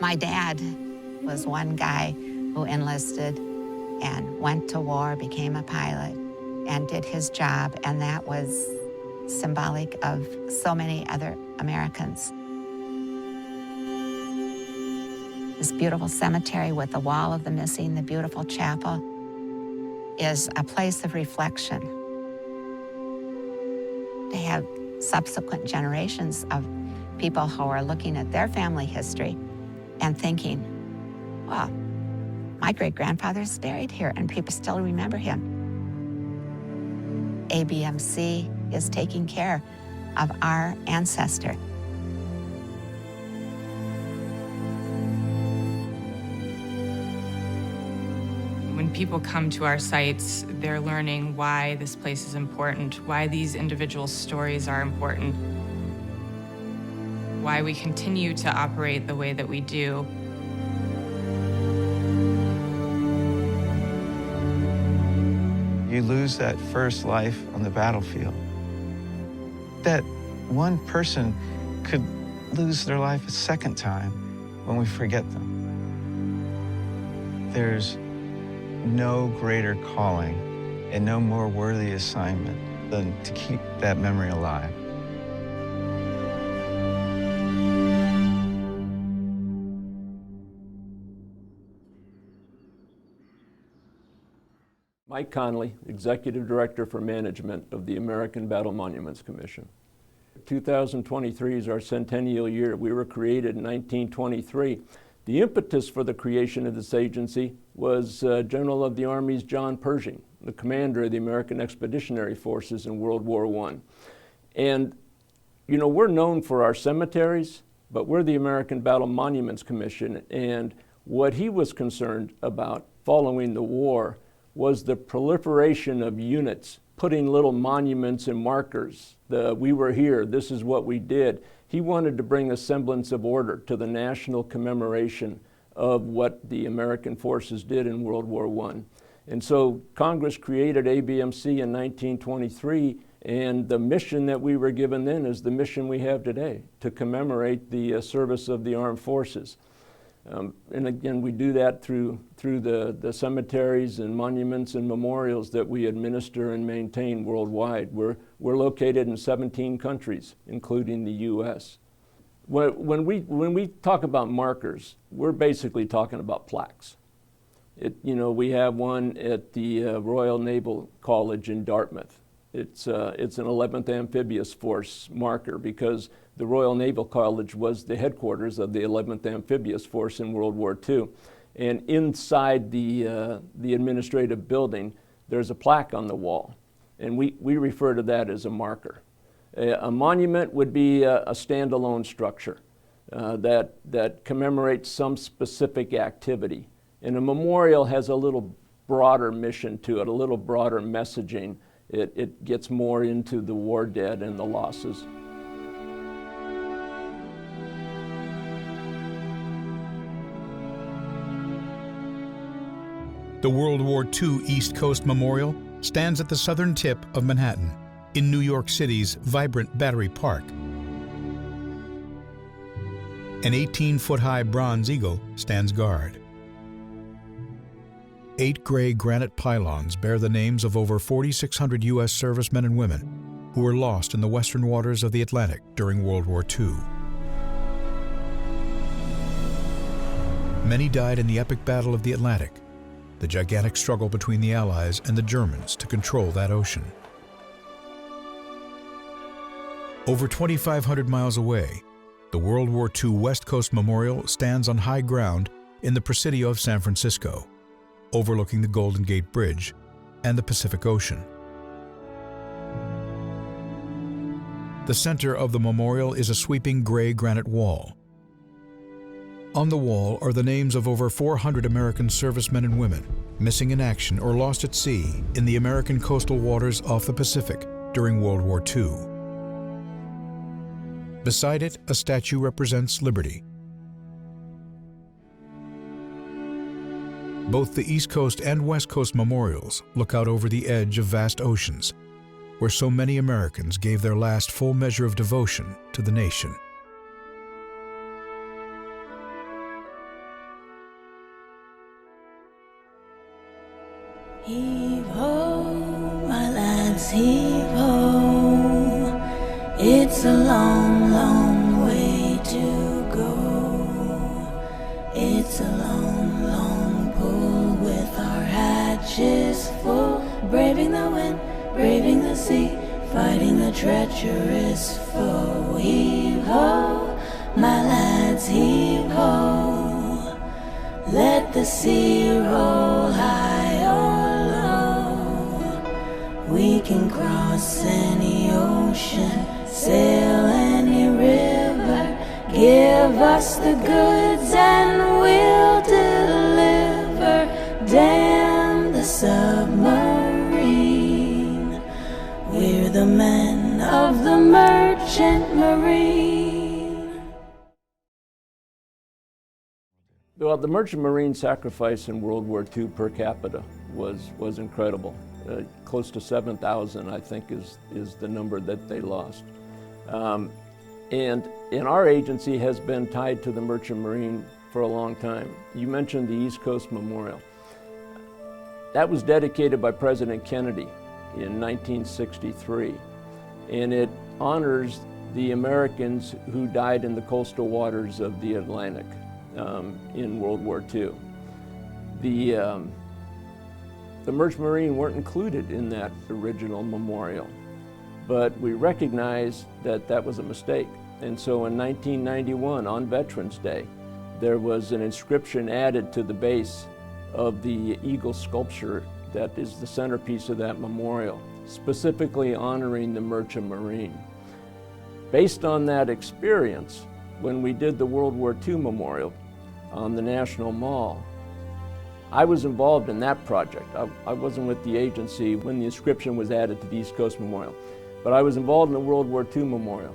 My dad was one guy who enlisted and went to war, became a pilot, and did his job, and that was symbolic of so many other Americans. This beautiful cemetery with the Wall of the Missing, the beautiful chapel, is a place of reflection. To have subsequent generations of people who are looking at their family history and thinking, well, my great-grandfather's buried here, and people still remember him. ABMC is taking care of our ancestor. When people come to our sites, they're learning why this place is important, why these individual stories are important, why we continue to operate the way that we do. You lose that first life on the battlefield. That one person could lose their life a second time when we forget them. There's no greater calling and no more worthy assignment than to keep that memory alive. Mike Conley, Executive Director for Management of the American Battle Monuments Commission. 2023 is our centennial year. We were created in 1923. The impetus for the creation of this agency was General of the Army's John Pershing, the commander of the American Expeditionary Forces in World War I. And, you know, we're known for our cemeteries, but we're the American Battle Monuments Commission, and what he was concerned about following the war was the proliferation of units, putting little monuments and markers. We were here, this is what we did. He wanted to bring a semblance of order to the national commemoration of what the American forces did in World War I. And so Congress created ABMC in 1923, and the mission that we were given then is the mission we have today, to commemorate the service of the armed forces. And again, we do that through the cemeteries and monuments and memorials that we administer and maintain worldwide. We're located in 17 countries, including the U.S. When we talk about markers, we're basically talking about plaques. We have one at the Royal Naval College in Dartmouth. It's an 11th Amphibious Force marker because the Royal Naval College was the headquarters of the 11th Amphibious Force in World War II. And inside the administrative building, there's a plaque on the wall. And we refer to that as a marker. A monument would be a standalone structure that commemorates some specific activity. And a memorial has a little broader mission to it, a little broader messaging. It gets more into the war dead and the losses. The World War II East Coast Memorial stands at the southern tip of Manhattan, in New York City's vibrant Battery Park. An 18-foot-high bronze eagle stands guard. 8 gray granite pylons bear the names of over 4,600 U.S. servicemen and women who were lost in the western waters of the Atlantic during World War II. Many died in the epic Battle of the Atlantic, the gigantic struggle between the Allies and the Germans to control that ocean. Over 2,500 miles away, the World War II West Coast Memorial stands on high ground in the Presidio of San Francisco, overlooking the Golden Gate Bridge and the Pacific Ocean. The center of the memorial is a sweeping gray granite wall. On the wall are the names of over 400 American servicemen and women missing in action or lost at sea in the American coastal waters off the Pacific during World War II. Beside it, a statue represents liberty. Both the East Coast and West Coast memorials look out over the edge of vast oceans, where so many Americans gave their last full measure of devotion to the nation. Heave ho, my lads, heave ho. It's a long, long way to go. It's a long, long pull with our hatches full. Braving the wind, braving the sea, fighting the treacherous foe. Heave ho, my lads, heave ho. Let the sea roll high or low. We can cross any ocean, sail any river. Give us the goods and we'll deliver. Damn the submarine. We're the men of the merchant marine. Well, the merchant marine sacrifice in World War II per capita was incredible. Close to 7,000, I think, is the number that they lost. And our agency has been tied to the merchant marine for a long time. You mentioned the East Coast Memorial. That was dedicated by President Kennedy in 1963, and it honors the Americans who died in the coastal waters of the Atlantic in World War II. The Merchant Marine weren't included in that original memorial, but we recognized that that was a mistake. And so in 1991, on Veterans Day, there was an inscription added to the base of the eagle sculpture that is the centerpiece of that memorial, specifically honoring the Merchant Marine. Based on that experience, when we did the World War II Memorial on the National Mall, I was involved in that project. I wasn't with the agency when the inscription was added to the East Coast Memorial, but I was involved in the World War II Memorial.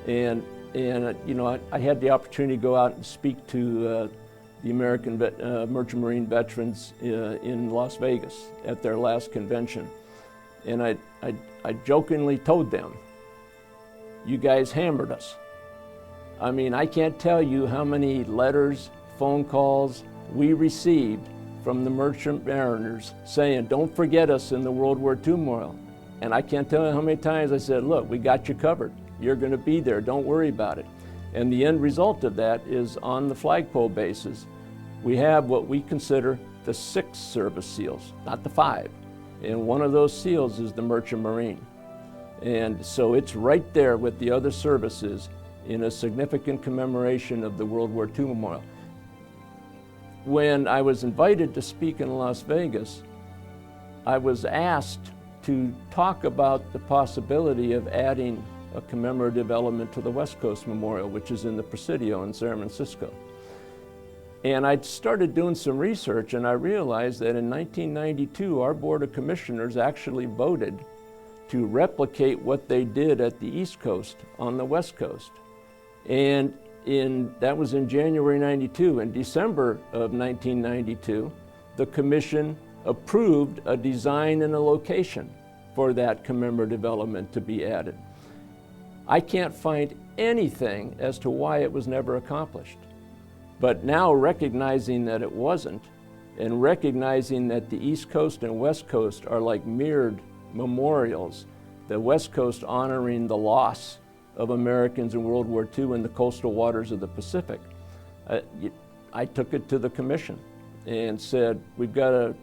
And you know, I had the opportunity to go out and speak to the American Merchant Marine veterans in Las Vegas at their last convention. And I jokingly told them, "You guys hammered us." I mean, I can't tell you how many letters, phone calls we received from the merchant mariners saying, "Don't forget us in the World War II Memorial." And I can't tell you how many times I said, "Look, we got you covered. You're going to be there. Don't worry about it." And the end result of that is on the flagpole bases, we have what we consider the 6 service seals, not the 5. And one of those seals is the Merchant Marine. And so it's right there with the other services in a significant commemoration of the World War II Memorial. When I was invited to speak in Las Vegas, I was asked to talk about the possibility of adding a commemorative element to the West Coast Memorial, which is in the Presidio in San Francisco. And I started doing some research, and I realized that in 1992, our Board of Commissioners actually voted to replicate what they did at the East Coast on the West Coast. And that was in January 92. In December of 1992, the Commission approved a design and a location for that commemorative element to be added. I can't find anything as to why it was never accomplished. But now, recognizing that it wasn't, and recognizing that the East Coast and West Coast are like mirrored memorials, the West Coast honoring the loss of Americans in World War II in the coastal waters of the Pacific, I took it to the Commission and said, we've got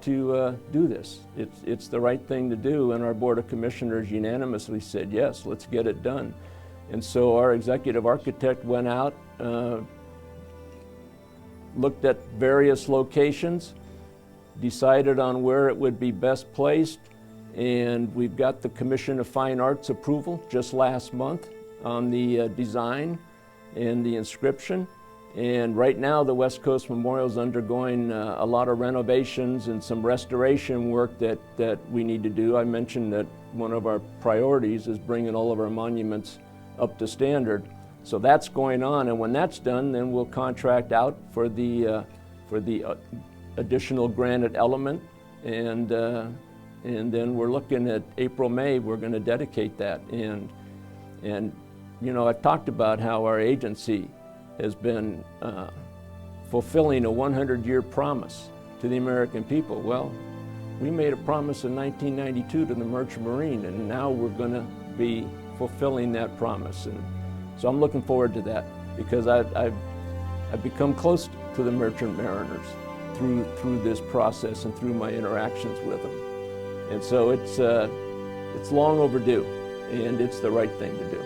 to do this. It's the right thing to do, and our Board of Commissioners unanimously said, yes, let's get it done. And so our executive architect went out, looked at various locations, decided on where it would be best placed, and we've got the Commission of Fine Arts approval just last month on the design and the inscription. And right now the West Coast Memorial is undergoing a lot of renovations and some restoration work that we need to do. I mentioned that one of our priorities is bringing all of our monuments up to standard. So that's going on, and when that's done, then we'll contract out for the additional granite element, and then we're looking at April, May, we're going to dedicate that. And you know, I've talked about how our agency has been fulfilling a 100-year promise to the American people. Well, We made a promise in 1992 to the Merchant Marine, and now we're going to be fulfilling that promise. And so I'm looking forward to that, because I've become close to the Merchant Mariners through this process and through my interactions with them. And so it's long overdue, and it's the right thing to do.